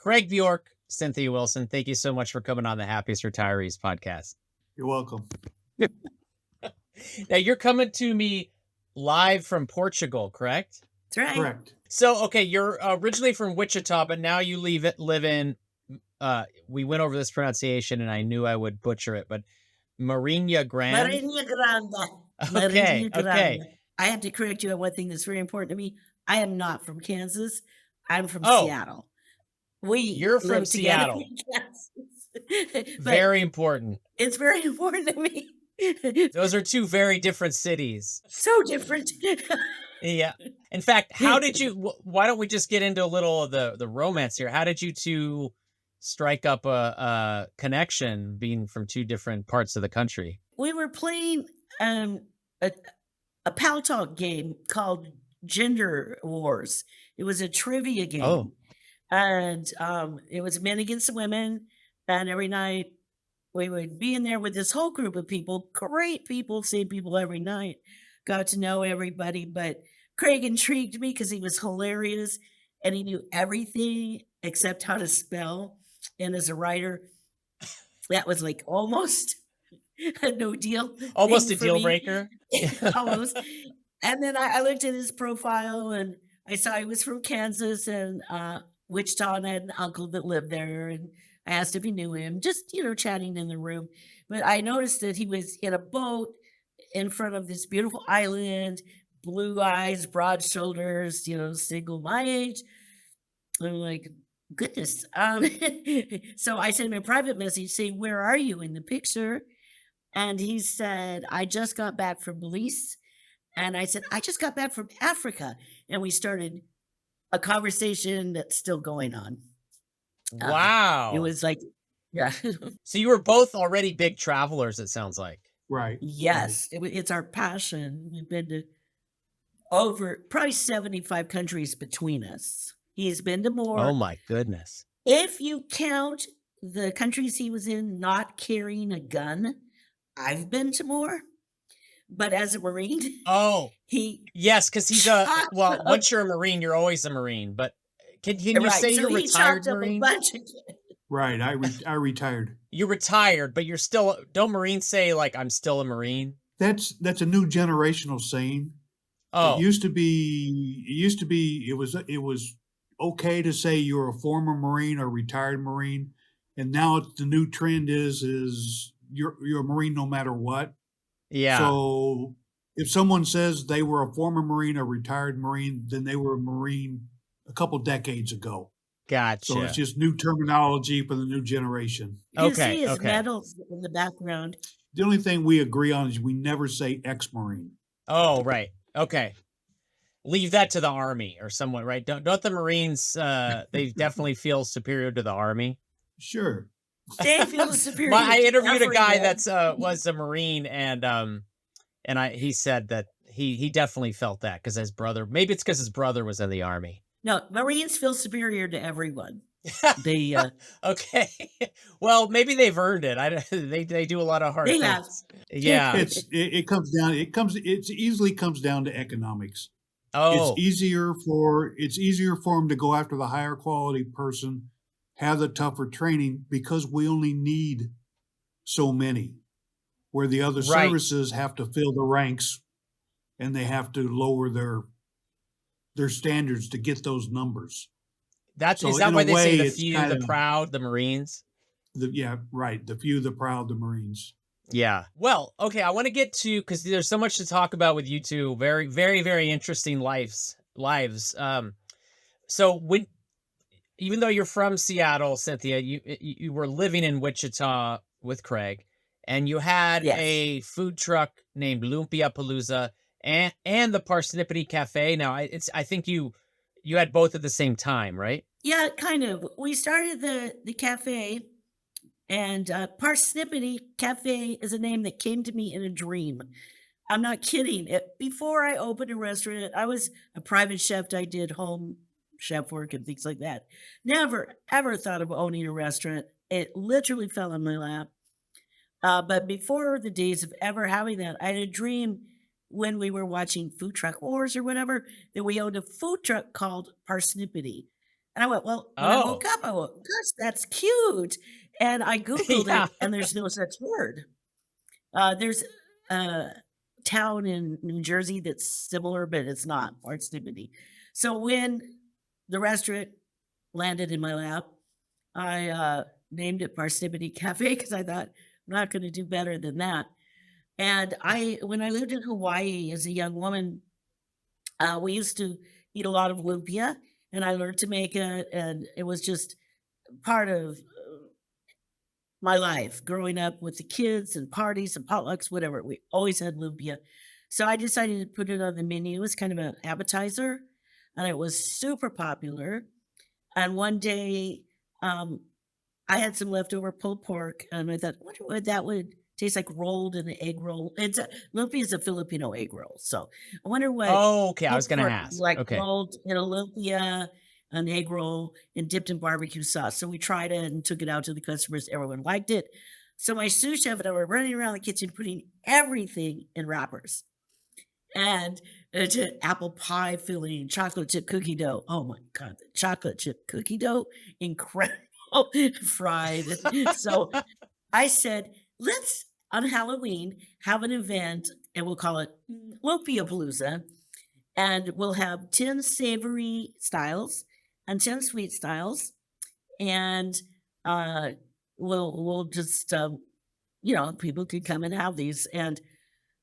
Craig Bjork, Cynthia Wilson, thank you so much for coming on the Happiest Retirees podcast. You're welcome. Now, you're coming to me live from Portugal, correct? That's right. Correct. So, okay, you're originally from Wichita, but now you live in, we went over this pronunciation and I knew I would butcher it, but Marinha Grande? Marinha Grande. Okay, Marinha Grande. okay. I have to correct you on one thing that's very important to me. I am not from Kansas. I'm from Oh. Seattle. You're from live together Seattle. in Kansas. But Very important. it's very important to me. Those are two very different cities. So different. Yeah. In fact, how did you, why don't we just get into a little of the romance here? How did you two strike up a connection being from two different parts of the country? We were playing a Pal Talk game called Gender Wars. It was a trivia game. Oh. And it was men against women. And every night we would be in there with this whole group of people, great people, same people every night. Got to know everybody. But Craig intrigued me because he was hilarious and he knew everything except how to spell. And as a writer, that was like almost a no deal. Almost a thing for deal me. breaker. Almost. And then I looked at his profile and I saw he was from Kansas and Wichita, and I had an uncle that lived there. And I asked if he knew him, just, chatting in the room. But I noticed that he was in a boat in front of this beautiful island, blue eyes, broad shoulders, single my age. I'm like, goodness. So I sent him a private message saying, where are you in the picture? And he said, I just got back from Belize. And I said, I just got back from Africa. And we started a conversation that's still going on. Wow. It was like, yeah. So you were both already big travelers, it sounds like. Right. Yes, it's our passion. We've been to over probably 75 countries between us. He's been to more. Oh my goodness. If you count the countries he was in not carrying a gun, I've been to more. But as a Marine, yes, because he's once you're a Marine, you're always a Marine. But can you say you're retired Marine? Right, I retired. You retired, but you're still. Don't Marines say like I'm still a Marine? That's a new generational saying. Oh, it used to be. It was okay to say you're a former Marine or retired Marine, and now the new trend is you're a Marine no matter what. Yeah. So if someone says they were a former Marine or retired Marine, then they were a Marine a couple decades ago. Gotcha. So it's just new terminology for the new generation. You see his medals in the background. The only thing we agree on is we never say ex-Marine. Oh, right. Okay. Leave that to the Army or someone, right? Don't the Marines, they definitely feel superior to the Army? Sure. They feel superior. I interviewed a guy that's was a Marine, and he said that he definitely felt that because his brother, maybe it's because his brother was in the Army. No, Marines feel superior to everyone. They okay. Well, maybe they've earned it. They do a lot of hard things. Have. Yeah. It easily comes down to economics. Oh. It's easier for them to go after the higher quality person, have the tougher training because we only need so many, where the other services have to fill the ranks and they have to lower their standards to get those numbers. Is that why they say the few, the proud, the Marines? The few, the proud, the Marines. Yeah. Well, okay, I want to get to, because there's so much to talk about with you two. Very, very, very interesting lives. So even though you're from Seattle, Cynthia, you were living in Wichita with Craig, and you had a food truck named Lumpia Palooza and the Parsnippity Cafe. Now, I think you had both at the same time, right? Yeah, kind of. We started the cafe, and Parsnippity Cafe is a name that came to me in a dream. I'm not kidding. Before I opened a restaurant, I was a private chef. I did home chef work and things like that. Never, ever thought of owning a restaurant. It literally fell in my lap. But before the days of ever having that, I had a dream when we were watching Food Truck Wars or whatever, that we owned a food truck called Parsnippity. And I went, well, when I woke Oh, up, I went, gosh, that's cute. And I Googled yeah. it, and there's no such word. There's a town in New Jersey that's similar, but it's not Parsippany. So when the restaurant landed in my lap, I named it Parsippany Cafe because I thought I'm not going to do better than that. And when I lived in Hawaii as a young woman, we used to eat a lot of lumpia, and I learned to make it, and it was just part of my life growing up with the kids and parties and potlucks, whatever. We always had lumpia. So I decided to put it on the menu as kind of an appetizer, and it was super popular. And one day, um, I had some leftover pulled pork, and I thought, I wonder what that would taste like rolled in an egg roll. Lumpia is a Filipino egg roll, so I wonder what Oh, okay. I was pulled gonna pork ask. like Okay. rolled in a lumpia, an egg roll, and dipped in barbecue sauce. So we tried it and took it out to the customers. Everyone liked it. So my sous chef and I were running around the kitchen putting everything in wrappers and apple pie filling, chocolate chip cookie dough. Oh my god, the chocolate chip cookie dough, incredible, fried. So I said, let's on Halloween have an event, and we'll call it Lumpia Palooza, and we'll have 10 savory styles and 10 sweet styles, and uh, we'll just people could come and have these. And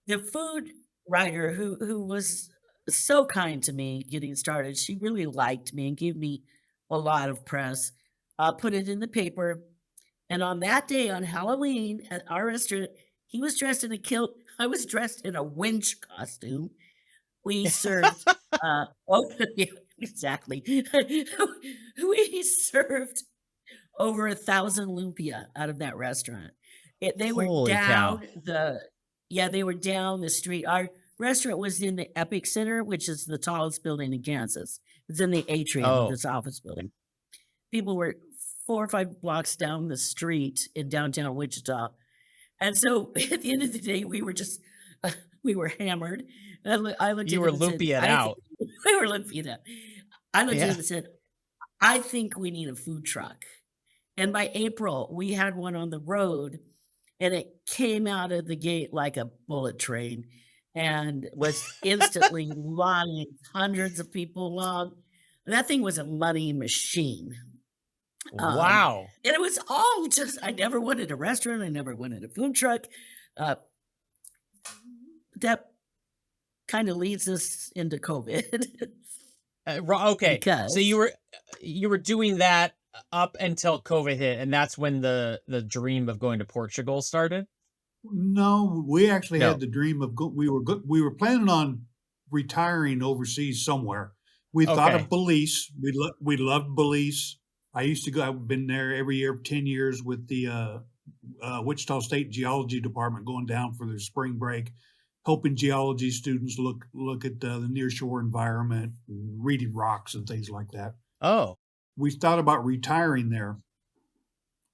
the food writer who was so kind to me getting started, she really liked me and gave me a lot of press, put it in the paper. And on that day, on Halloween at our restaurant, he was dressed in a kilt. I was dressed in a winch costume. We served, oh, yeah, exactly. We served over 1,000 lumpia out of that restaurant. They were Holy cow. they were down the street. Our restaurant was in the Epic Center, which is the tallest building in Kansas. It's in the atrium of Oh, this office building. People were 4 or 5 blocks down the street in downtown Wichita. And so at the end of the day, we were just, we were hammered. I looked you at were him and said, loopy it I think out. we were looking at. I looked at Yeah. him and said, I think we need a food truck. And by April, we had one on the road, and it came out of the gate like a bullet train and was instantly lining hundreds of people along. That thing was a money machine. Um, Wow. and it was all just, I never wanted a restaurant. I never wanted a food truck. Uh, that kind of leads us into COVID Okay. So because you were doing that up until COVID hit, and that's when the dream of going to Portugal started? No, we actually had No. the dream of we were planning on retiring overseas somewhere. We thought of Okay. Belize. We loved Belize. I used to go. I've been there every year, 10 years with the Wichita State Geology Department, going down for their spring break, helping geology students look at the nearshore environment, reading rocks and things like that. Oh, We thought about retiring there.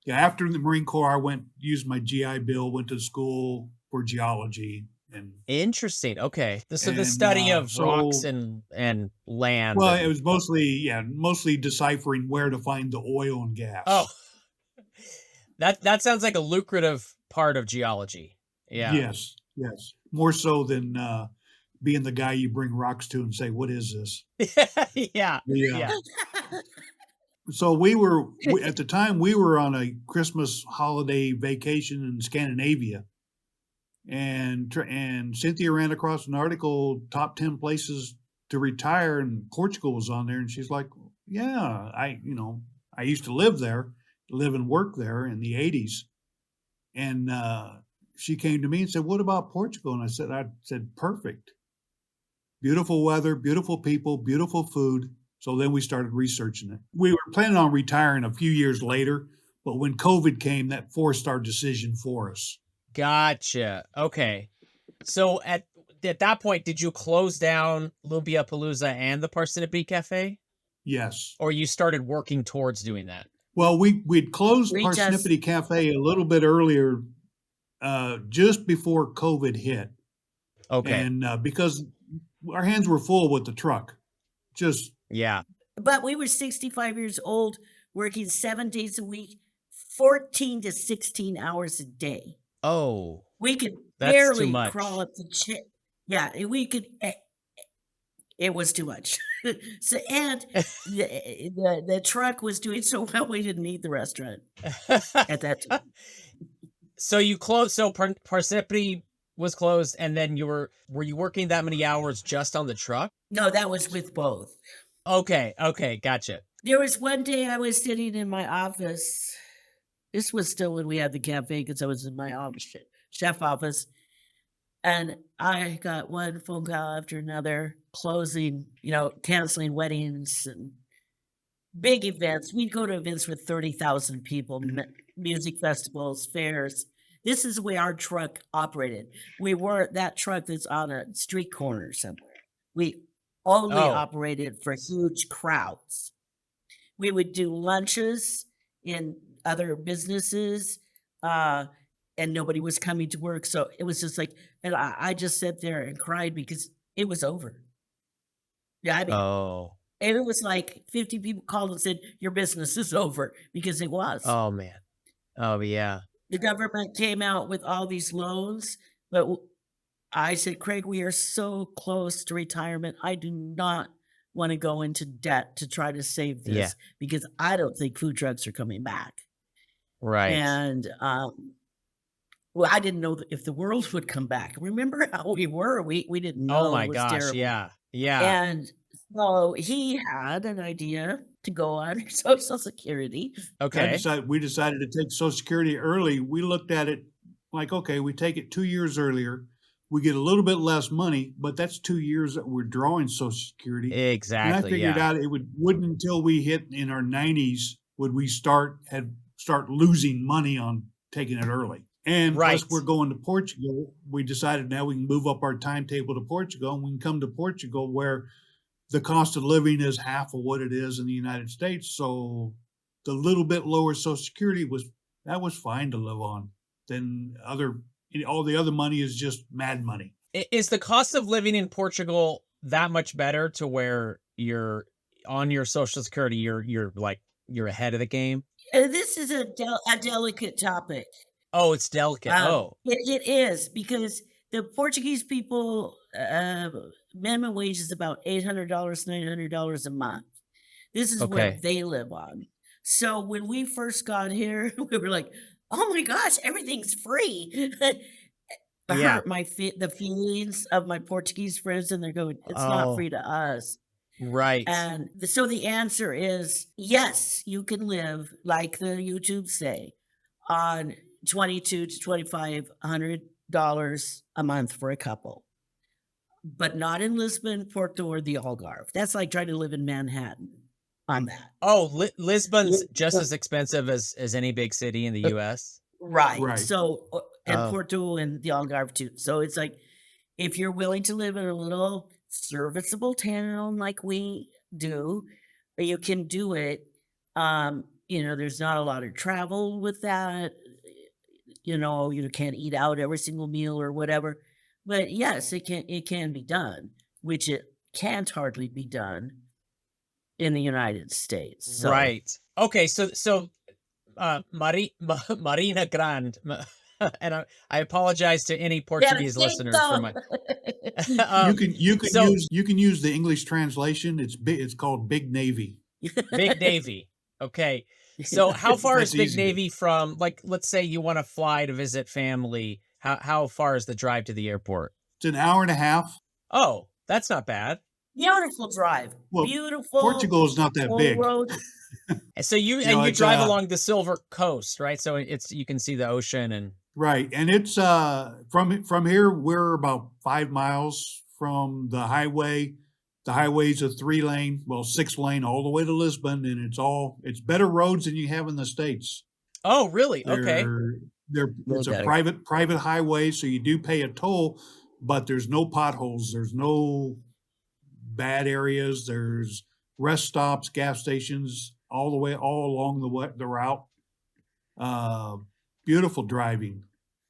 Yeah, after the Marine Corps, used my GI Bill, went to school for geology, and interesting. Okay. So the and study of rocks so and land well, it and was mostly deciphering where to find the oil and oh, gas. that sounds like a lucrative part of geology. Yeah. Yes, yes, more so than being the guy you bring rocks to and say, "What is this?" Yeah. The Yeah. So at the time we were on a Christmas holiday vacation in Scandinavia, and Cynthia ran across an article, top 10 places to retire, and Portugal was on there, and she's like, "Yeah, I used to live and work there in the 80s." And she came to me and said, "What about Portugal?" And I said, "Perfect. Beautiful weather, beautiful people, beautiful food." So then we started researching it. We were planning on retiring a few years later, but when COVID came, that forced our decision for us. Gotcha. Okay. So at that point, did you close down Lumpia Palooza and the Parsippany Cafe, Yes. or you started working towards doing that? Well, we'd closed we just, Parsippany Cafe a little bit earlier, just before COVID hit, Okay. and because our hands were full with the truck, just Yeah. But we were 65 years old, working 7 days a week, 14 to 16 hours a day. Oh, We could that's too barely crawl much. up the chair. Yeah, we could. It was too much. So, and the truck was doing so well, we didn't need the restaurant at that time. So you closed. So Parsippany was closed, and then were you working that many hours just on the truck? No, that was with both. Okay, okay, gotcha. There was one day I was sitting in my office. This was still when we had the cafe because I was in my office, chef office. And I got one phone call after another, closing, canceling weddings and big events. We'd go to events with 30,000 people, music festivals, fairs. This is the way our truck operated. We weren't that truck that's on a street corner somewhere. We only Oh, operated for huge crowds. We would do lunches in other businesses, and nobody was coming to work. So it was just like, and I just sat there and cried because it was over. Yeah, I mean, oh, and it was like 50 people called and said, your business is over because it was. oh man. Oh yeah. The government came out with all these loans, but I said, Craig, we are so close to retirement. I do not want to go into debt to try to save Yeah. this because I don't think food trucks are coming back. Right. And well, I didn't know if the world would come back. Remember how we were? We didn't Oh know. my It was gosh. terrible. Yeah. Yeah. And so he had an idea to go on Social Security. Okay. We decided to take Social Security early. We looked at it like, okay, we take it 2 years earlier. We get a little bit less money, but that's 2 years that we're drawing Social Security. And I Exactly. figured Yeah. out it wouldn't until we hit in our 90s would we start losing money on taking it early. And Right. plus we're going to Portugal. We decided now we can move up our timetable to Portugal, and we can come to Portugal where the cost of living is half of what it is in the United States. So the little bit lower Social Security was fine to live on. Then all the other money is just mad money. Is the cost of living in Portugal that much better to where you're on your Social Security, you're ahead of the game? This is a delicate topic. Oh, it's delicate. Oh, It is because the Portuguese people, minimum wage is about $800, $900 a month. This is what okay. they live on. So when we first got here, we were like, "Oh my gosh, everything's free." It Yeah. hurt the feelings of my Portuguese friends, and they're going, "It's not free Oh, to us." right. And so the answer is yes, you can live like the YouTube say on $2,200 to $2,500 a month for a couple, but not in Lisbon, Porto, or the Algarve. That's like trying to live in Manhattan on that. Oh, Lisbon's just Yeah. as expensive as any big city in the US? Right. Right. So, and Oh, Porto and the Algarve too. So it's like if you're willing to live in a little serviceable town like we do, you can do it. There's not a lot of travel with that. You can't eat out every single meal or whatever. But yes, it can be done, which it can't hardly be done in the United States. So right. Okay, so Marina Grande, and I apologize to any Portuguese listeners for my You can so use the English translation. It's called Big Navy. Big Navy. Okay. So how far is That's Big easier. Navy from, like, let's say you want to fly to visit family. How far is the drive to the airport? It's an hour and a half. Oh, that's not bad. beautiful drive, Well, beautiful Portugal is not that full big. road. So you It's drive along the Silver Coast, right? So you can see the ocean and right, and it's from here we're about 5 miles from the highway. The highway's a 3-lane, 6-lane all the way to Lisbon, and it's better roads than you have in the States. oh, really? Okay. It's a Better. private highway, so you do pay a toll, but there's no potholes, there's no bad areas, there's rest stops, gas stations all along the route. Beautiful driving.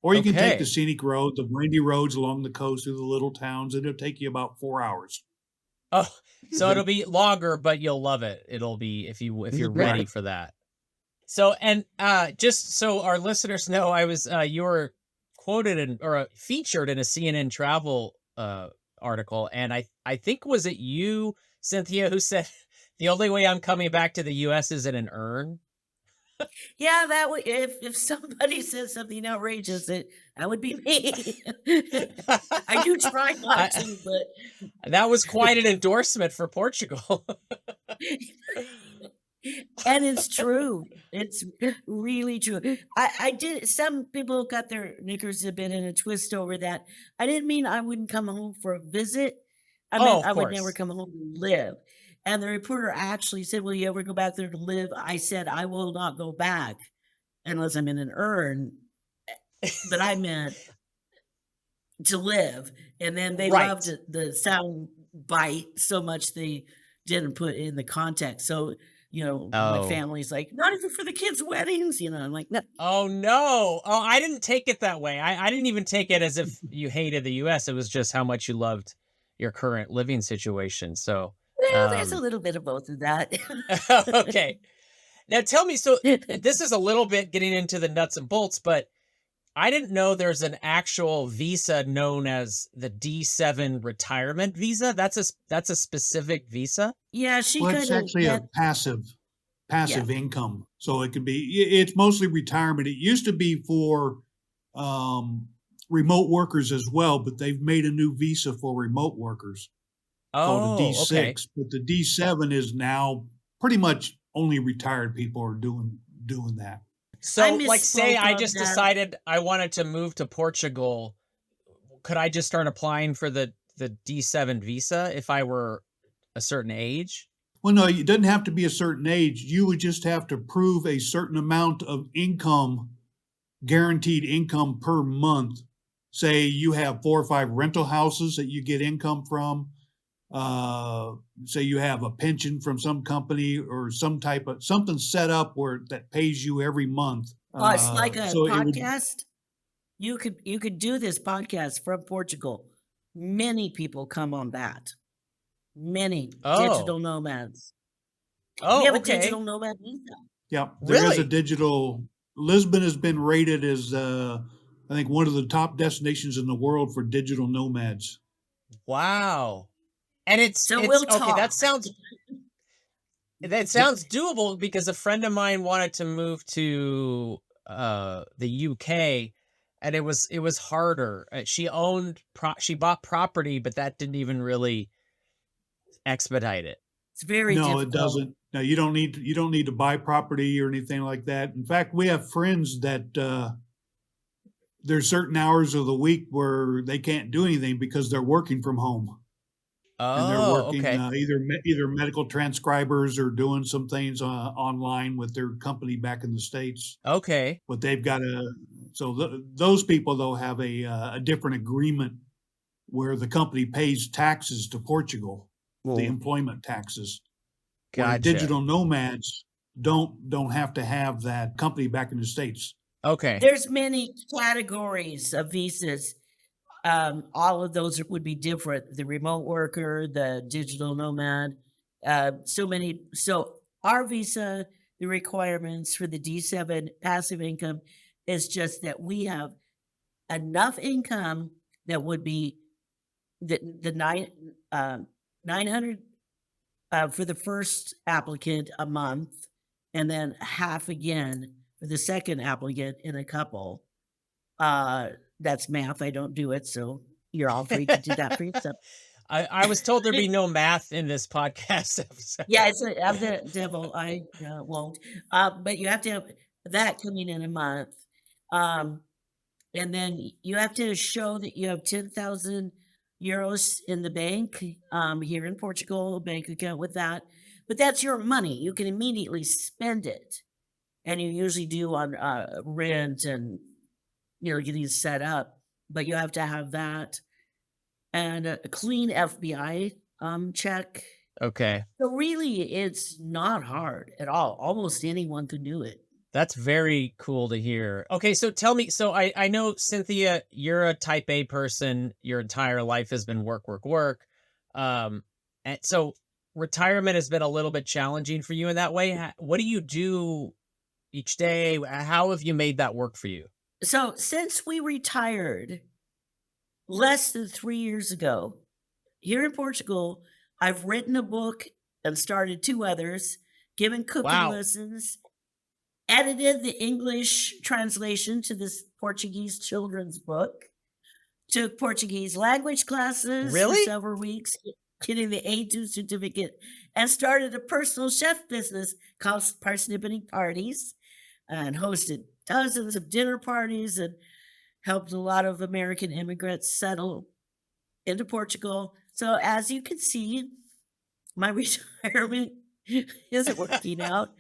Or you can take the Okay. scenic road, the windy roads along the coast through the little towns, and it'll take you about 4 hours. Oh, so it'll be longer, but you'll love it. It'll be if you're ready Right. for that. So, and just so our listeners know, I was you were quoted in or featured in a CNN travel article, and I think was it you, Cynthia, who said the only way I'm coming back to the U.S. is in an urn. Yeah, that would if somebody says something outrageous, that would be me. I do try not I, to, but that was quite an endorsement for Portugal. and it's true. It's really true. I did. Some people got their knickers a bit in a twist over that. I didn't mean I wouldn't come home for a visit. I Oh, meant of I would never course. come home to live. And the reporter actually said, "Will you ever go back there to live?" I said, "I will not go back unless I'm in an urn." But I meant to live. And then they loved Right. the sound bite so much they didn't put in the context. So, my Oh. family's like, "Not even for the kids' weddings," I'm like, "No." Oh no. Oh, I didn't take it that way. I didn't even take it as if you hated the US. It was just how much you loved your current living situation. So, Well, there's a um little bit of both of that. okay. Now tell me, so this is a little bit getting into the nuts and bolts, but I didn't know there's an actual visa known as the D7 retirement visa. That's a specific visa? Yeah, she Well, it's kind of actually a that yeah. passive income. So it could be, it's mostly retirement. It used to be for um, remote workers as well, but they've made a new visa for remote workers called a Oh, okay. D6. But the D7 is now pretty much only retired people are doing that. I So, like, say misspoke I on just that. decided I wanted to move to Portugal. Could I just start applying for the D7 visa if I were a certain age? Well, no, it doesn't have to be a certain age. You would just have to prove a certain amount of income, guaranteed income per month. Say you have 4 or 5 rental houses that you get income from. Say you have a pension from some company or some type of something set up where that pays you every month. Oh, it's like a So it would, podcast. You could do this podcast from Portugal. Many people come on that. Many Oh. digital nomads. We have Oh, a digital okay. nomad visa. yeah, there is a Really? digital. Lisbon has been rated as, I think, one of the top destinations in the world for digital nomads. Wow. And So it's we'll okay, talk. that sounds doable because a friend of mine wanted to move to the UK, and it was harder. She bought property, but that didn't even really expedite it. It's very No, it difficult. doesn't. No, you don't need to buy property or anything like that. In fact, we have friends that there's certain hours of the week where they can't do anything because they're working from home and they're Oh, working okay. either medical transcribers or doing some things online with their company back in the States. Okay. But they've got a so those people though have a different agreement where the company pays taxes to Portugal, the Well, employment taxes, where Gotcha. digital nomads don't have to have that company back in the States. Okay. there's many categories of visas. All of those would be different. The remote worker, the digital nomad, so many. So our visa, the requirements for the D7 passive income is just that we have enough income that would be the 900 for the first applicant a month, and then half again for the second applicant in a couple. Uh, that's math. I don't do it, so you're all free to do that for yourself. I was told there'd be no math in this podcast episode. Yeah, I'm the devil. I won't. But you have to have that coming in a month. Um, and then you have to show that you have 10,000 euros in the bank here in Portugal, a bank account with that. But that's your money. You can immediately spend it. And you usually do on rent and, get these set up. But you have to have that and a clean FBI check. Okay. So really, it's not hard at all. Almost anyone can do it. That's very cool to hear. Okay, so tell me, so I know Cynthia, you're a type A person. Your entire life has been work, work, work. Um, And so retirement has been a little bit challenging for you in that way. What do you do each day? How have you made that work for you? So since we retired less than 3 years ago, here in Portugal, I've written a book and started two others, given cooking Wow. lessons, edited the English translation to this Portuguese children's book, took Portuguese language classes for Really? several weeks, getting the A2 certificate, and started a personal chef business called Parsnipping Parties, and hosted dozens of dinner parties and helped a lot of American immigrants settle into Portugal. So as you can see, my retirement isn't working out.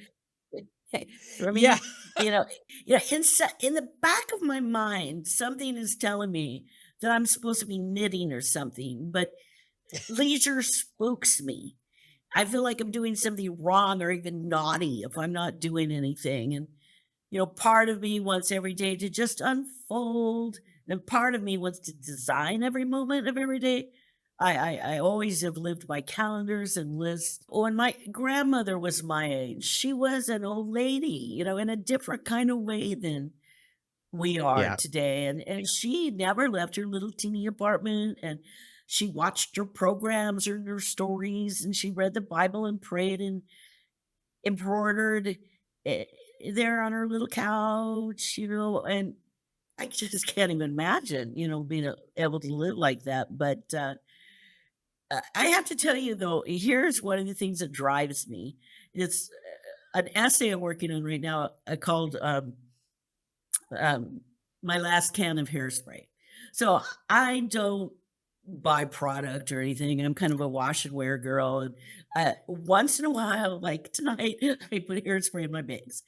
For Yeah. me, in the back of my mind, something is telling me that I'm supposed to be knitting or something, but leisure spooks me. I feel like I'm doing something wrong or even naughty if I'm not doing anything. And, part of me wants every day to just unfold, and part of me wants to design every moment of every day. I always have lived by calendars and lists. When my grandmother was my age, she was an old lady, in a different kind of way than we are Yeah. today. And she never left her little teeny apartment, and she watched her programs and her stories, and she read the Bible and prayed and embroidered eh, there on her little couch, and I just can't even imagine, being able to live like that. But I have to tell you though, here's one of the things that drives me. It's an essay I'm working on right now, called um, "My Last Can of Hairspray." So I don't buy product or anything. I'm kind of a wash and wear girl, and once in a while, like tonight, I put hairspray in my bags,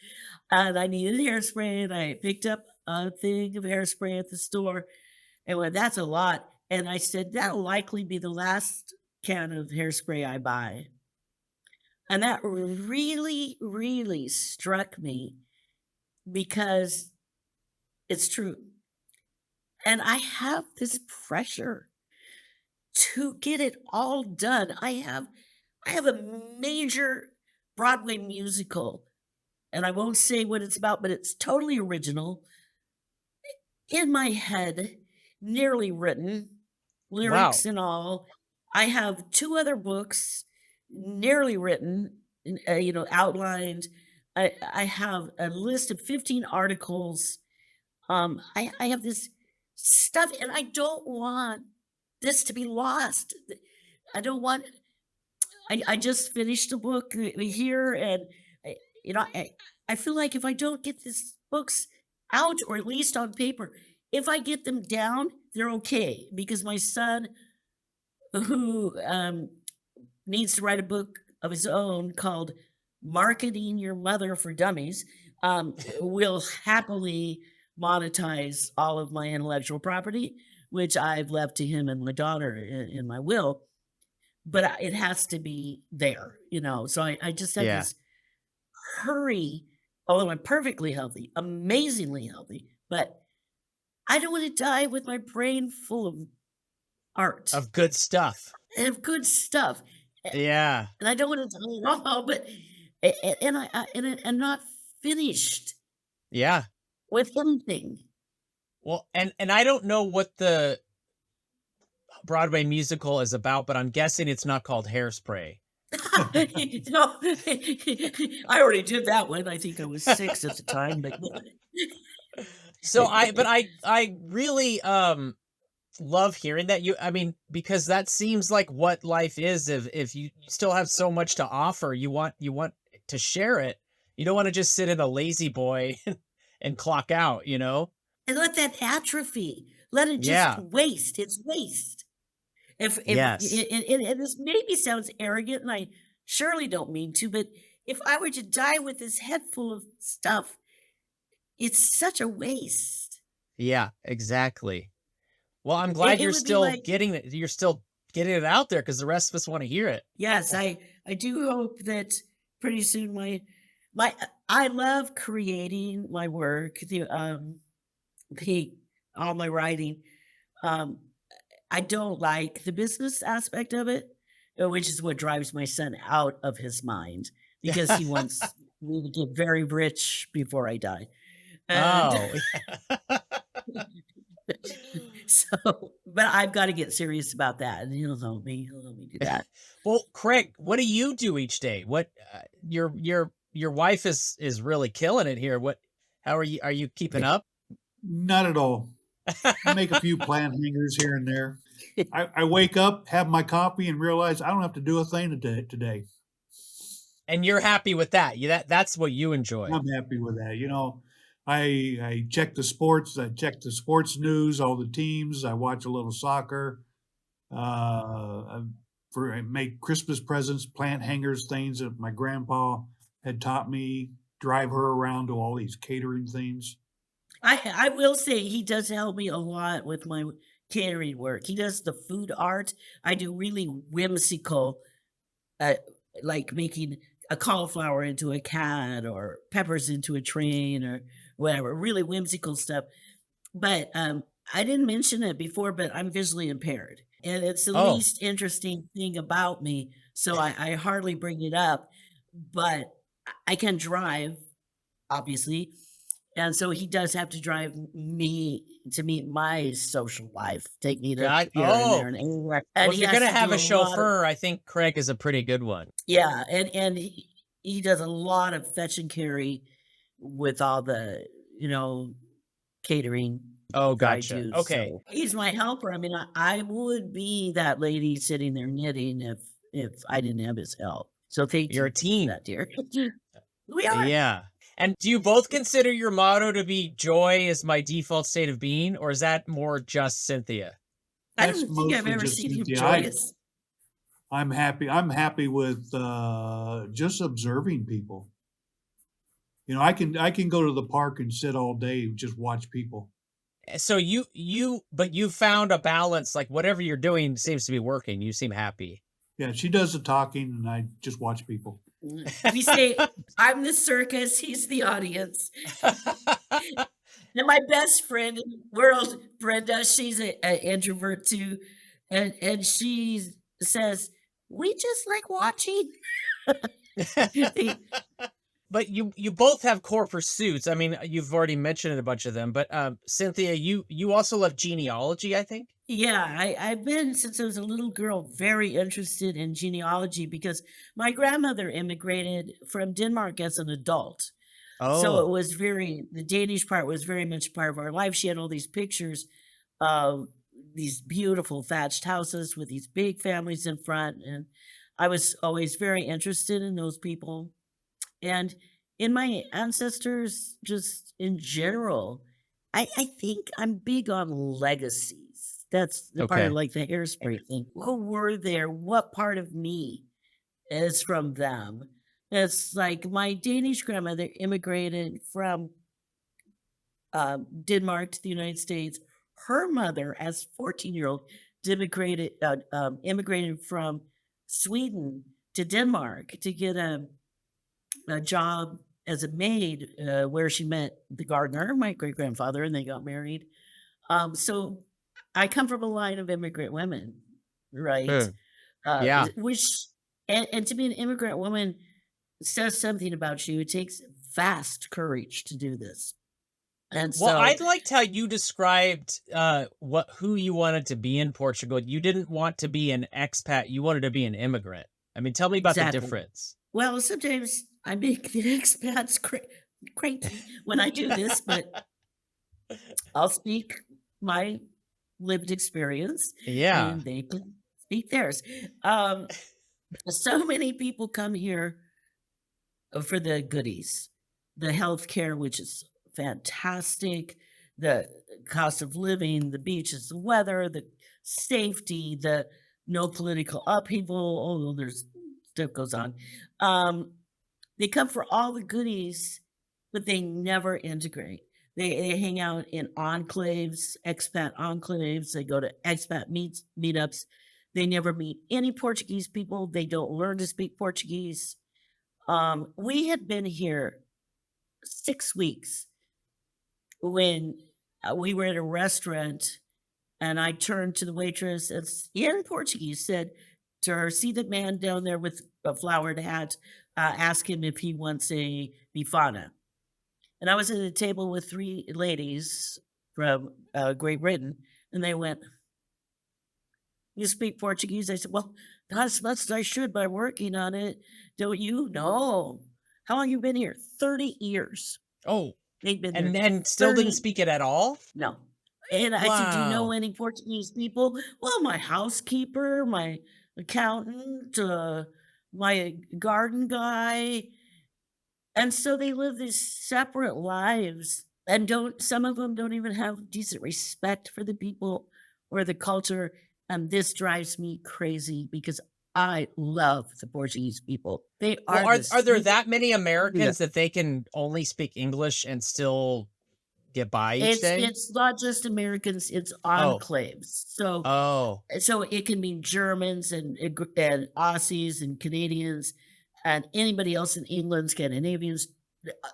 and I needed hairspray, and I picked up a thing of hairspray at the store, and went, "That's a lot." And I said, "That'll likely be the last can of hairspray I buy." And that really, really struck me because it's true. And I have this pressure to get it all done. I have a major Broadway musical, and I won't say what it's about, but it's totally original, in my head, nearly written, Wow. lyrics and all. I have two other books nearly written, outlined. I have a list of 15 articles. I have this stuff, and I don't want this to be lost. I don't want. I just finished a book here, and I, you know, I, I feel like if I don't get these books out, or at least on paper, if I get them down, they're okay, because my son, who needs to write a book of his own called "Marketing Your Mother for Dummies," will happily monetize all of my intellectual property, which I've left to him and my daughter in my will. But it has to be there, So I just have Yeah. this hurry, although I'm perfectly healthy, amazingly healthy, but I don't want to die with my brain full of art Of good stuff. and of good stuff. Yeah. And I don't want to tell it all, but and not finished Yeah. with anything. Well, and I don't know what the Broadway musical is about, but I'm guessing it's not called Hairspray. No, I already did that one. I think I was 6 at the time, but So I really love hearing that. I mean, because that seems like what life is. If you still have so much to offer, you want to share it. You don't want to just sit in a lazy boy and clock out, you know? and let that atrophy. Let it just Yeah. waste. It's waste. If Yes. and this maybe sounds arrogant, and I surely don't mean to, but if I were to die with this head full of stuff, it's such a waste. Yeah, exactly. Well, I'm It, glad it you're would be still like, getting it. You're still getting it out there because the rest of us want to hear it. yes, I do hope that pretty soon my I love creating my work, the all my writing. Um, I don't like the business aspect of it. which is what drives my son out of his mind because he wants me to get very rich before I die. And Oh, so, but I've got to get serious about that, and he'll help me do that. well, Craig, what do you do each day? What your wife is really killing it here. What? How are you? Are you keeping up? Not at all. Make a few plant hangers here and there. I wake up, have my coffee, and realize I don't have to do a thing today. And you're happy with that? That's what you enjoy. I'm happy with that. I check the sports. I check the sports news, all the teams. I watch a little soccer. I make Christmas presents, plant hangers, things that my grandpa had taught me. Drive her around to all these catering things. I will say he does help me a lot with my catering work. He does the food art. I do really whimsical, uh, like making a cauliflower into a cat or peppers into a train or whatever, really whimsical stuff. But I didn't mention it before, but I'm visually impaired. And it's the Oh, least interesting thing about me. So I hardly bring it up, but I can drive, obviously. And so he does have to drive me to meet my social life, take me to God. here and there Oh, and anywhere. well, And if he you're has gonna to do have a a lot of, chauffeur, I think Craig is a pretty good one. yeah, and he does a lot of fetch and carry with all the, you know, catering Oh, that I gotcha. do. Okay. So he's my helper. I mean, I would be that lady sitting there knitting if I didn't have his help. So thank You're a you for team. that, dear. We are. Yeah. And do you both consider your motto to be joy is my default state of being, or is that more just Cynthia? I That's don't think I've mostly ever just seen him Cynthia. joyous. I'm happy. I'm happy with just observing people. I can go to the park and sit all day and just watch people. So but you found a balance, like whatever you're doing seems to be working. You seem happy. Yeah, she does the talking, and I just watch people. We say, I'm the circus, he's the audience. And my best friend in the world, Brenda, she's an introvert too. And she says, we just like watching. They- But you both have core pursuits. I mean, you've already mentioned a bunch of them, but Cynthia, you also love genealogy, I think. yeah, I've been, since I was a little girl, very interested in genealogy because my grandmother immigrated from Denmark as an adult. So it Oh, was the Danish part was very much part of our life. She had all these pictures of these beautiful thatched houses with these big families in front. And I was always very interested in those people. And in my ancestors, just in general, I think I'm big on legacies. That's the part of okay. like the hairspray thing. Who were there? What part of me is from them? It's like my Danish grandmother immigrated from Denmark to the United States. Her mother, as 14-year-old, immigrated from Sweden to Denmark to get a job as a maid, where she met the gardener, my great grandfather, and they got married. So I come from a line of immigrant women, right? Hmm. Yeah. Which and to be an immigrant woman says something about you. It takes vast courage to do this. And Well, so I liked how you described who you wanted to be in Portugal. You didn't want to be an expat, you wanted to be an immigrant. I mean, tell me about the exactly. difference. Well, sometimes I make the expats cranky when I do this, but I'll speak my lived experience Yeah. and they can speak theirs. Um, so many people come here for the goodies, the healthcare, which is fantastic, the cost of living, the beaches, the weather, the safety, the no political upheaval. Oh, there's stuff goes on. Um, they come for all the goodies, but they never integrate. They hang out in enclaves, expat enclaves. They go to expat meetups. They never meet any Portuguese people. They don't learn to speak Portuguese. We had been here 6 weeks when we were at a restaurant, and I turned to the waitress and in Portuguese said, to her, see the man down there with a flowered hat, ask him if he wants a bifana. And I was at a table with 3 ladies from Great Britain, and they went, "You speak Portuguese?" I said, "Well, not as much as I should, but I'm working on it. Don't you?" "No." "How long you been here?" 30 years. Oh, They'd been there and then still didn't 30. speak it at all? No. And I said, "Do you know Wow. any Portuguese people?" "Well, my housekeeper, my accountant, my garden guy." And so they live these separate lives and some of them don't even have decent respect for the people or the culture. And this drives me crazy because I love the Portuguese people. They Well, are the are there sweetest. that many Yeah. Americans that they can only speak English and still get by each day? It's not just Americans, it's Oh. enclaves. Oh. So it can be Germans and Aussies and Canadians and anybody else in England, Scandinavians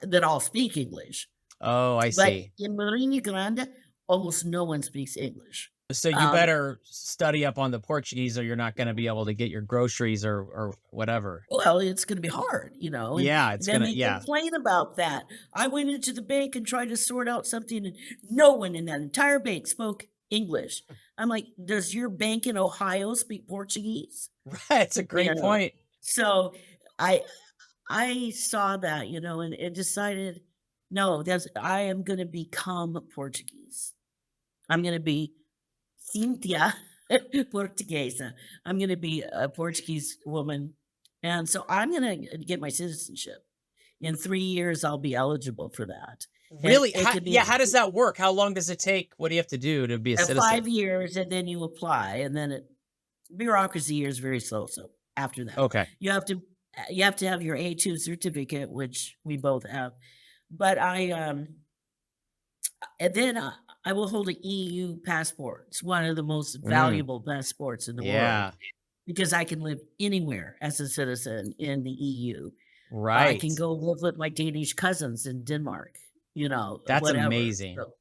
that all speak English. Oh, I But see. in Marinha Grande, almost no one speaks English. So you Um, better study up on the Portuguese or you're not gonna be able to get your groceries or whatever. well, it's going to be hard, and Yeah, it's then gonna they yeah. complain about that. I went into the bank and tried to sort out something, and no one in that entire bank spoke English. I'm like, does your bank in Ohio speak Portuguese? Right, it's a You great know, point. so I I saw that, and decided, no, I am going to become Portuguese. I'm going to be Cynthia Portuguesa. I'm going to be a Portuguese woman. And so I'm going to get my citizenship. In 3 years, I'll be eligible for that. And Really? it could be How does that work? How long does it take? What do you have to do to be a a citizen? 5 years, and then you apply. And then bureaucracy here is very slow. So after that, Okay. you have to you have to have your A2 certificate, which we both have. But and then I will hold an EU passport. It's one of the most Mm, valuable passports in the world yeah. because I can live anywhere as a citizen in the EU. I Right. can go live with my Danish cousins in Denmark, That's whatever. amazing. So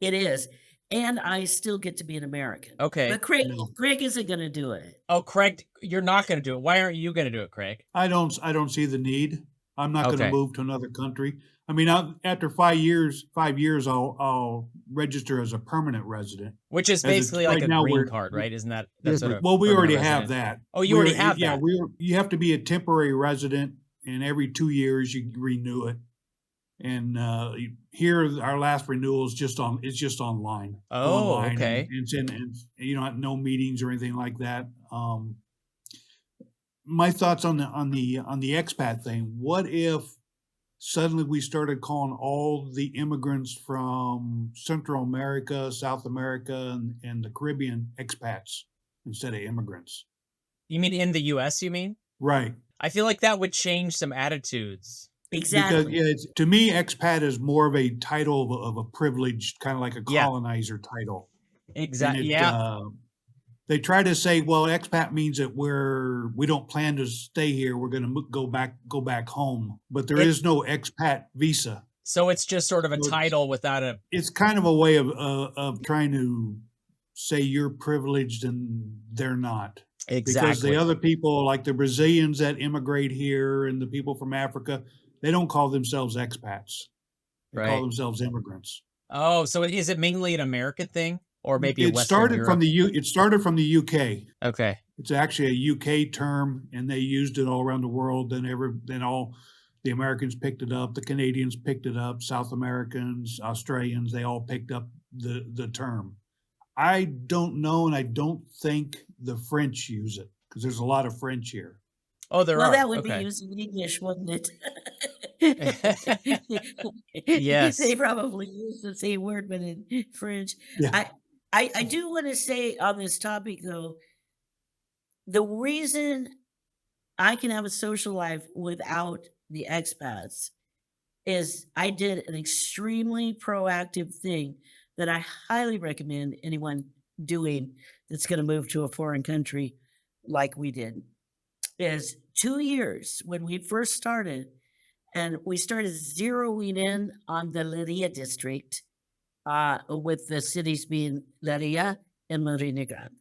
it is. And I still get to be an American. Okay. But Craig, No, Craig isn't going to do it. Oh, Craig, you're not gonna do it. Why aren't you gonna do it, Craig? I don't see the need. I'm not going to Okay. move to another country. I mean, after 5 years, I'll register as a permanent resident. Which is As it's basically like right a now, green card, right? Isn't that yeah, that's what a well, we permanent already have resident? that. Oh, you already have Yeah, that. you have to be a temporary resident, and every 2 years you renew it. And here, our last renewal is just online. Go Oh, online, and okay. and you don't have no meetings or anything like that. My thoughts on the expat thing. What if suddenly we started calling all the immigrants from Central America, South America, and the Caribbean expats instead of immigrants? You mean in the US, you mean? Right. I feel like that would change some attitudes. Because Exactly. yeah, to me, expat is more of a title of a privileged, kind of like a Yeah, colonizer title. And exactly. Yeah. they try to say, well, expat means that we don't plan to stay here. We're going to go back home. But there It is no expat visa. so it's just sort of a So title without a it's kind of a way of trying to say you're privileged and they're not. Because the exactly. other people, like the Brazilians that immigrate here and the people from Africa, they don't call themselves expats. They call Right. themselves immigrants. Oh, so is it mainly an American thing or maybe a It Western started from Europe? it started from the UK. Okay. It's actually a UK term, and they used it all around the world. Then all the Americans picked it up, the Canadians picked it up, South Americans, Australians, they all picked up the term. I don't know, and I don't think the French use it because there's a lot of French here. Oh, there Well, are. that would be Okay. using English, wouldn't it? Yes. They probably use the same word, but in French. Yeah. I I do want to say on this topic though, the reason I can have a social life without the expats is I did an extremely proactive thing that I highly recommend anyone doing that's going to move to a foreign country like we did. Is 2 years when we first started, and we started zeroing in on the Liria district, with the cities being Liria and Marina Grande.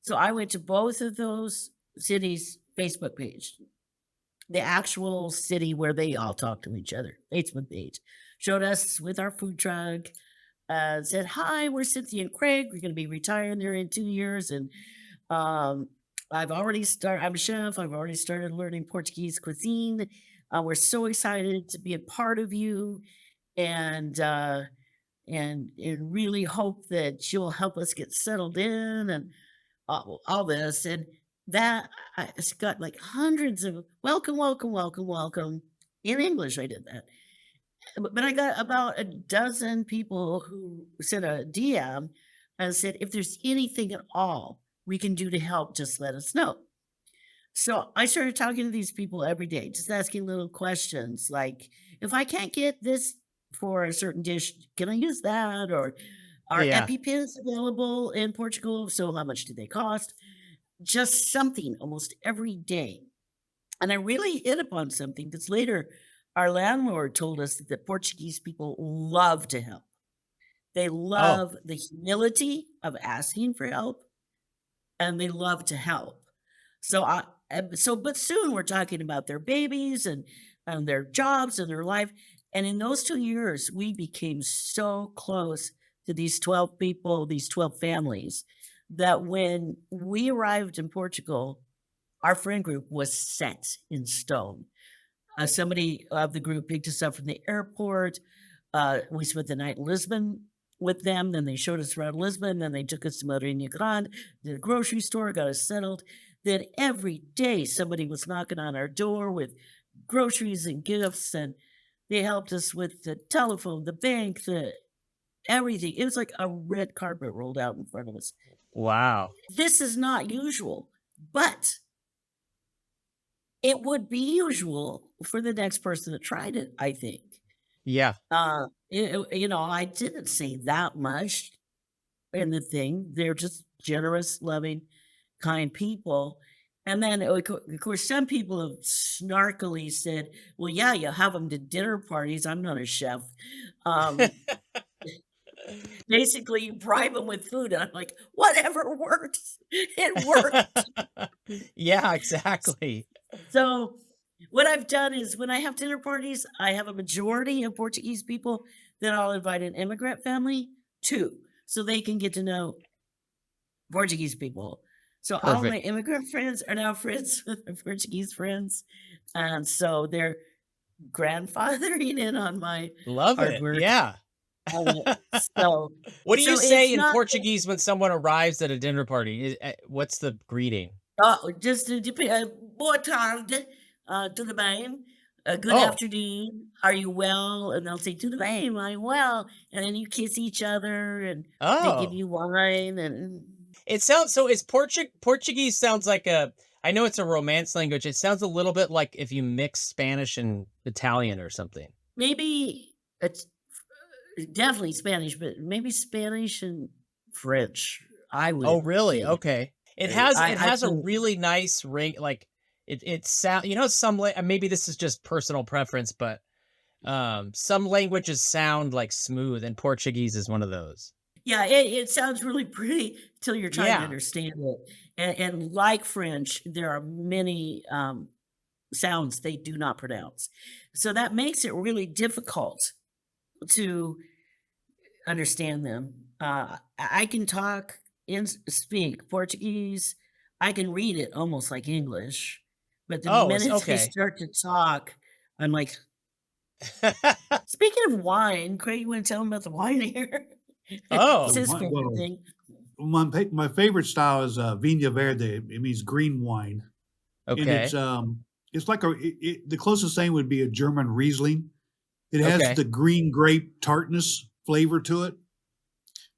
So I went to both of those city's Facebook page, the actual city where they all talk to each other, Facebook page, showed us with our food truck, said, "Hi, we're Cynthia and Craig. We're going to be retiring there in 2 years, and um, I'm a chef. I've already started learning Portuguese cuisine. We're so excited to be a part of you, and and really hope that you'll help us get settled in and all this." And it's got like hundreds of welcome, welcome, welcome, welcome in English. I did that. But I got about a dozen people who sent a DM and said, if there's anything at all we can do to help, just let us know. So I started talking to these people every day, just asking little questions like, if I can't get this for a certain dish, can I use that? Or are Yeah. EpiPens available in Portugal? So how much do they cost? Just something almost every day. And I really hit upon something because later our landlord told us that the Portuguese people love to help. They Oh, love the humility of asking for help and they love to help. But soon we're talking about their babies and their jobs and their life. And in those 2 years, we became so close to these 12 people, these 12 families, that when we arrived in Portugal, our friend group was set in stone. Somebody of the group picked us up from the airport. We spent the night in Lisbon with them. Then they showed us around Lisbon. Then they took us to Marinha Grande, the grocery store, got us settled. Then every day somebody was knocking on our door with groceries and gifts, and they helped us with the telephone, the bank, the everything. It was like a red carpet rolled out in front of us. wow. This is not usual, but it would be usual for the next person that tried it, I think. Yeah. I didn't say that much in the thing. They're just generous, loving, kind people. And then, of course, some people have snarkily said, well, yeah, you have them to dinner parties. I'm not a chef. Um, Basically, you bribe them with food. And I'm like, whatever works. It worked. Yeah, exactly. So what I've done is when I have dinner parties, I have a majority of Portuguese people, then I'll invite an immigrant family too, so they can get to know Portuguese people. So all my Perfect. immigrant friends are now friends with my Portuguese friends. And so they're grandfathering in on my Love hard it. work. Yeah. So What do you so say it's in not Portuguese when someone arrives at a dinner party? What's the greeting? just to depend. Boa tarde, tudo bem? Good Oh, afternoon. Are you well? And they'll say, tudo bem, I'm well. And then you kiss each other and they give oh. you wine and It sounds so. Is Portuguese sounds like a? I know it's a Romance language. It sounds a little bit like if you mix Spanish and Italian or something. maybe it's definitely Spanish, but maybe Spanish and French, I Oh, would really? think. Okay. It Uh, has I, it I has a can really nice ring. Like it sound. Maybe this is just personal preference, but some languages sound like smooth, and Portuguese is one of those. Yeah, it sounds really pretty till you're trying to Yeah. understand it. And like French, there are many sounds they do not pronounce. So that makes it really difficult to understand them. I can talk and speak Portuguese. I can read it almost like English, but the Oh, it's minute they okay. start to talk, I'm like, speaking of wine, Craig, you want to tell them about the wine here? It's Oh, his favorite Well, thing. my favorite style is Vinha Verde. It means green wine, and okay. it's like the closest thing would be a German Riesling. It has Okay. the green grape tartness flavor to it.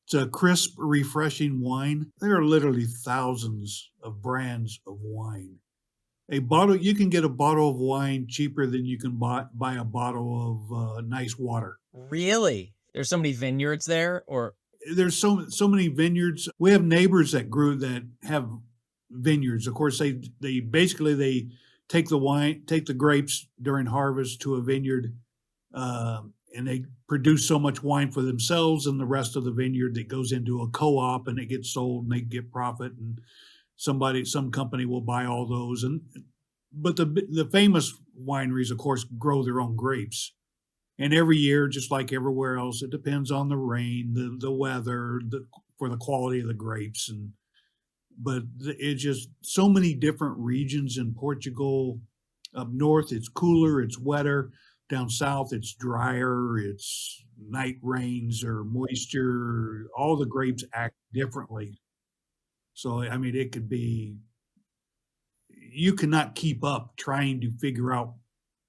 It's a crisp, refreshing wine. There are literally thousands of brands of wine. A bottle, you can get a bottle of wine cheaper than you can buy a bottle of nice water. Really? There's so many vineyards there, or There's so many vineyards. We have neighbors that have vineyards. Of course, they basically they take the grapes during harvest to a vineyard, and they produce so much wine for themselves and the rest of the vineyard that goes into a co-op and it gets sold and they get profit. And some company will buy all those, but the famous wineries, of course, grow their own grapes. And every year, just like everywhere else, it depends on the rain, the weather, for the quality of the grapes. But it's just so many different regions in Portugal. Up north, it's cooler, it's wetter. Down south, it's drier, it's night rains or moisture. All the grapes act differently. So, I mean, it could be, you cannot keep up trying to figure out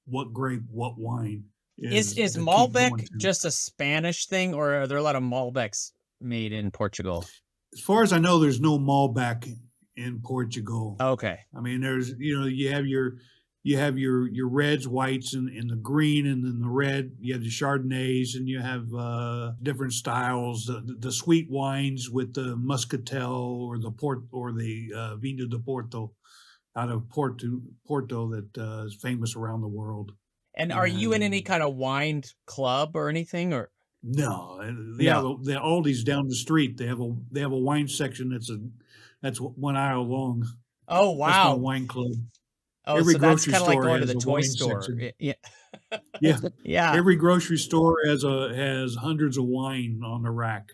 what grape, what wine Is to keep going Malbec to. just a Spanish thing, or are there a lot of Malbecs made in Portugal? As far as I know, there's no Malbec in Portugal. Okay. I mean, there's, you have your reds, whites, and the green, and then the red. You have the Chardonnays, and you have different styles. The sweet wines with the Muscatel or the Vinho de Porto out of Porto that is famous around the world. And are you in any kind of wine club or anything, or? No, No. the Aldi's down the street. They have a wine section that's 1 aisle long. Oh, That's my wow. wine club. Oh, Every so that's grocery kind of like store going to has the a toy wine store. section. Yeah. Yeah, Yeah. every grocery store has hundreds of wine on the rack.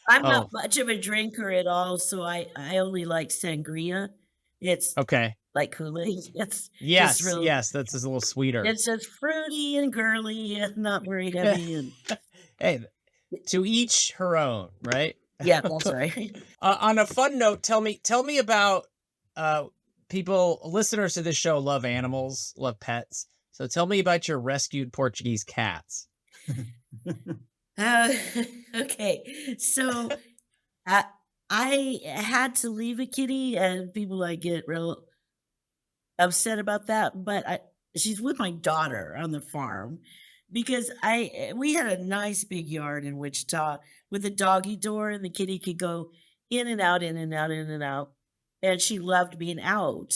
I'm Oh, not much of a drinker at all, so I only like sangria. It's okay. like Kool-Aid. It's just Yes, real. yes, that's just a little sweeter. It's just fruity and girly and not very heavy. And Hey, to each her own, right? yeah, that's right. On a fun note, tell me about listeners to this show love animals, love pets. So tell me about your rescued Portuguese cats. Uh, okay, so I I had to leave a kitty, and people like get real upset about that. But she's with my daughter on the farm because we had a nice big yard in Wichita with a doggy door, and the kitty could go in and out, in and out, in and out, and she loved being out.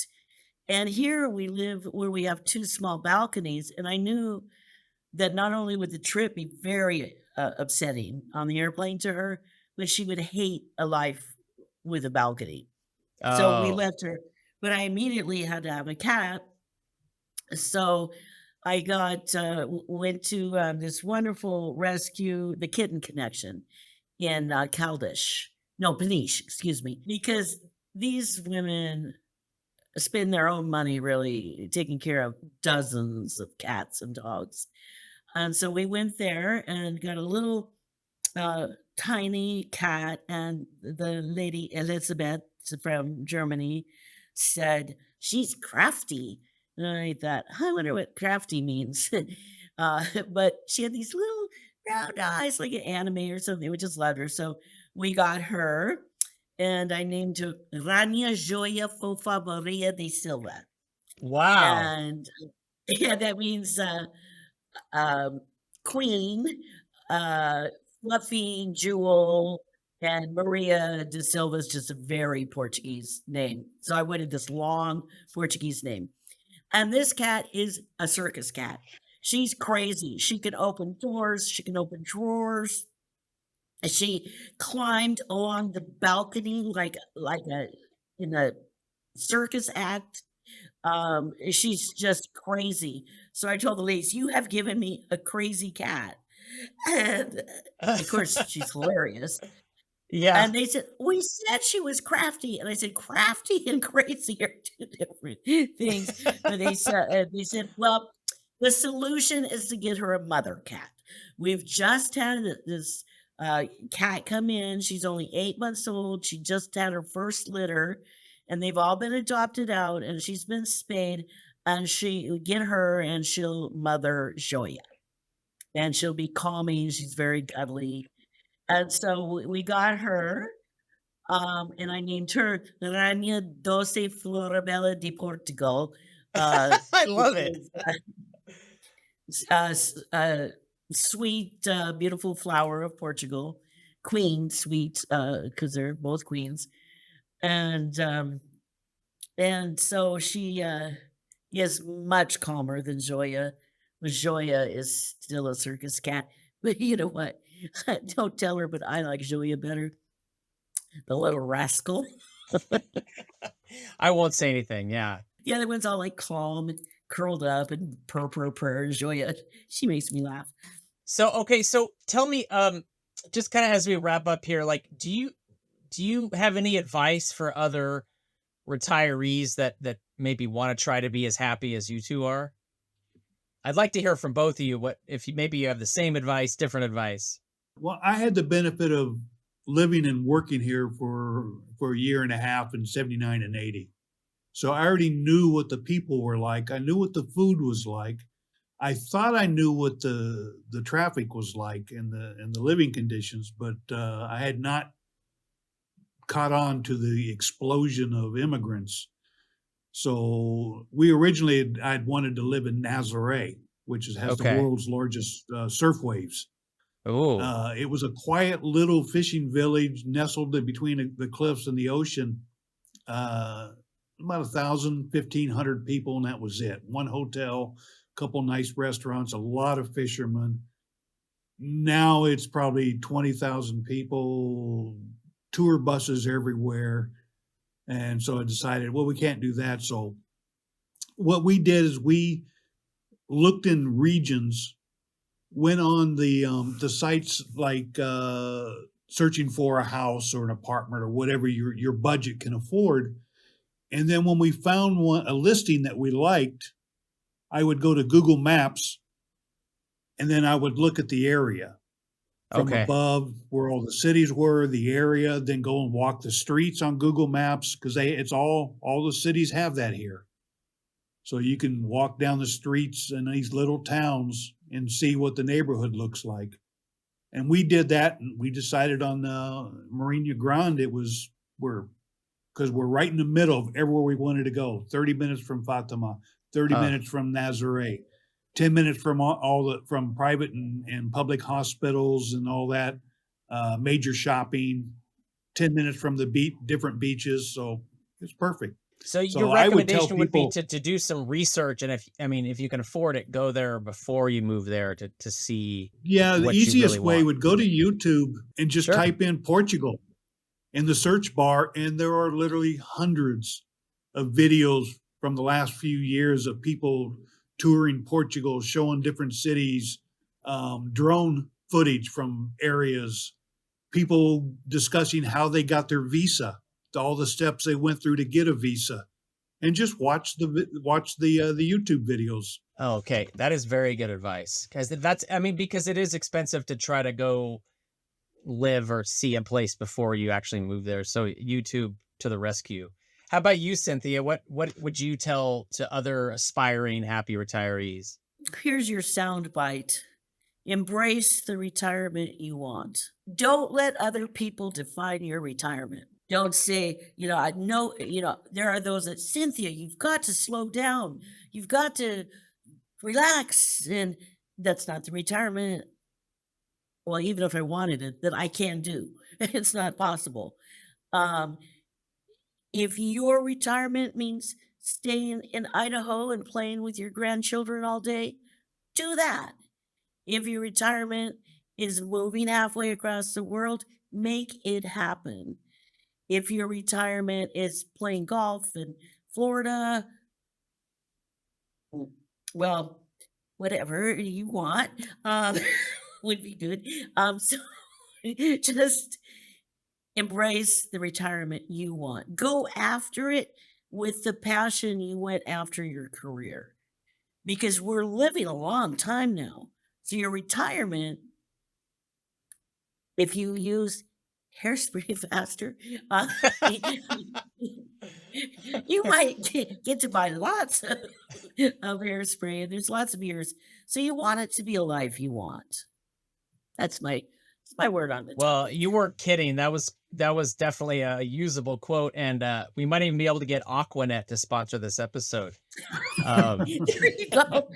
And here we live where we have two small balconies, and I knew that not only would the trip be very upsetting on the airplane to her, but she would hate a life with a balcony. So we Oh, left her, but I immediately had to have a cat. So I went to this wonderful rescue, the Kitten Connection in Caldish, no, Peniche, excuse me, because these women spend their own money really taking care of dozens of cats and dogs. And so we went there and got a little uh, tiny cat. And the lady, Elizabeth from Germany, said, she's crafty. And I thought, I wonder what crafty means. But she had these little round eyes like an anime or something. We just loved her. So we got her, and I named her Rania Joia Fofa Maria de Silva. wow. And yeah, that means um, Queen, uh, Fluffy, Jewel, and Maria de Silva is just a very Portuguese name. So I wanted this long Portuguese name. And this cat is a circus cat. She's crazy. She can open doors, she can open drawers. She climbed along the balcony like a in a circus act. She's just crazy. So I told the ladies, "You have given me a crazy cat," and of course she's hilarious. Yeah. And they said, "We said she was crafty," and I said, "Crafty and crazy are two different things." But they said, "Well, the solution is to get her a mother cat. We've just had this cat come in. She's only 8 months old. She just had her first litter, and they've all been adopted out, and she's been spayed. And she get her, and she'll mother Joya, and she'll be calming. She's very cuddly." And so we got her, and I named her Rania Doce Florabella de Portugal, I love it. because sweet, beautiful flower of Portugal, queen, sweet, because they're both queens, and so she is much calmer than Joya. But Joya is still a circus cat. But you know what? Don't tell her, but I like Joya better. The little rascal. I won't say anything. Yeah. The other one's all like calm and curled up and purr, Joya. She makes me laugh. So okay, so tell me, just kind of as we wrap up here, like, do you have any advice for other retirees that maybe want to try to be as happy as you two are? I'd like to hear from both of you. What if you maybe you have the same advice, different advice? Well, I had the benefit of living and working here for a year and a half in 79 and 80. So I already knew what the people were like. I knew what the food was like. I thought I knew what the traffic was like and the living conditions, but I had not caught on to the explosion of immigrants. So we originally I'd wanted to live in Nazaré, which has the Okay. world's largest surf waves. Oh. It was a quiet little fishing village nestled in between the cliffs and the ocean. About 1,000, 1,500 people, and that was it. One hotel, a couple nice restaurants, a lot of fishermen. Now it's probably 20,000 people, tour buses everywhere. And so I decided, well, we can't do that. So what we did is we looked in regions, went on the sites like searching for a house or an apartment or whatever your budget can afford. And then when we found a listing that we liked, I would go to Google Maps and then I would look at the area from Okay. above where all the cities were, the area, then go and walk the streets on Google Maps because it's all the cities have that here. So you can walk down the streets in these little towns and see what the neighborhood looks like. And we did that, and we decided on Marina Grande. Because we're right in the middle of everywhere we wanted to go. 30 minutes from Fatima, 30 minutes from Nazaré, 10 minutes from from private and public hospitals and all that, major shopping, 10 minutes from the different beaches. So it's perfect. So your So I would tell recommendation would be people, to do some research, and if you can afford it, go there before you move there to see yeah, the what you really easiest way want. would go to YouTube and just Sure. type in Portugal in the search bar, and there are literally hundreds of videos from the last few years of people touring Portugal, showing different cities, drone footage from areas, people discussing how they got their visa, all the steps they went through to get a visa, and just watch the YouTube videos. Oh, okay, that is very good advice because because it is expensive to try to go live or see a place before you actually move there. So YouTube to the rescue. How about you, Cynthia? What would you tell to other aspiring happy retirees? Here's your sound bite. Embrace the retirement you want. Don't let other people define your retirement. Don't say, I know, there are those that, Cynthia, you've got to slow down. You've got to relax. And that's not the retirement. Well, even if I wanted it, that I can do. It's not possible. If your retirement means staying in Idaho and playing with your grandchildren all day, do that. If your retirement is moving halfway across the world, make it happen. If your retirement is playing golf in Florida, well, whatever you want, would be good. So just embrace the retirement you want. Go after it with the passion you went after your career, because we're living a long time now. So your retirement, if you use hairspray faster, you might get to buy lots of hairspray, and there's lots of years. So you want it to be a life you want. That's my word on the Well, topic. you weren't kidding. That was definitely a usable quote, and we might even be able to get Aquanet to sponsor this episode. There you go.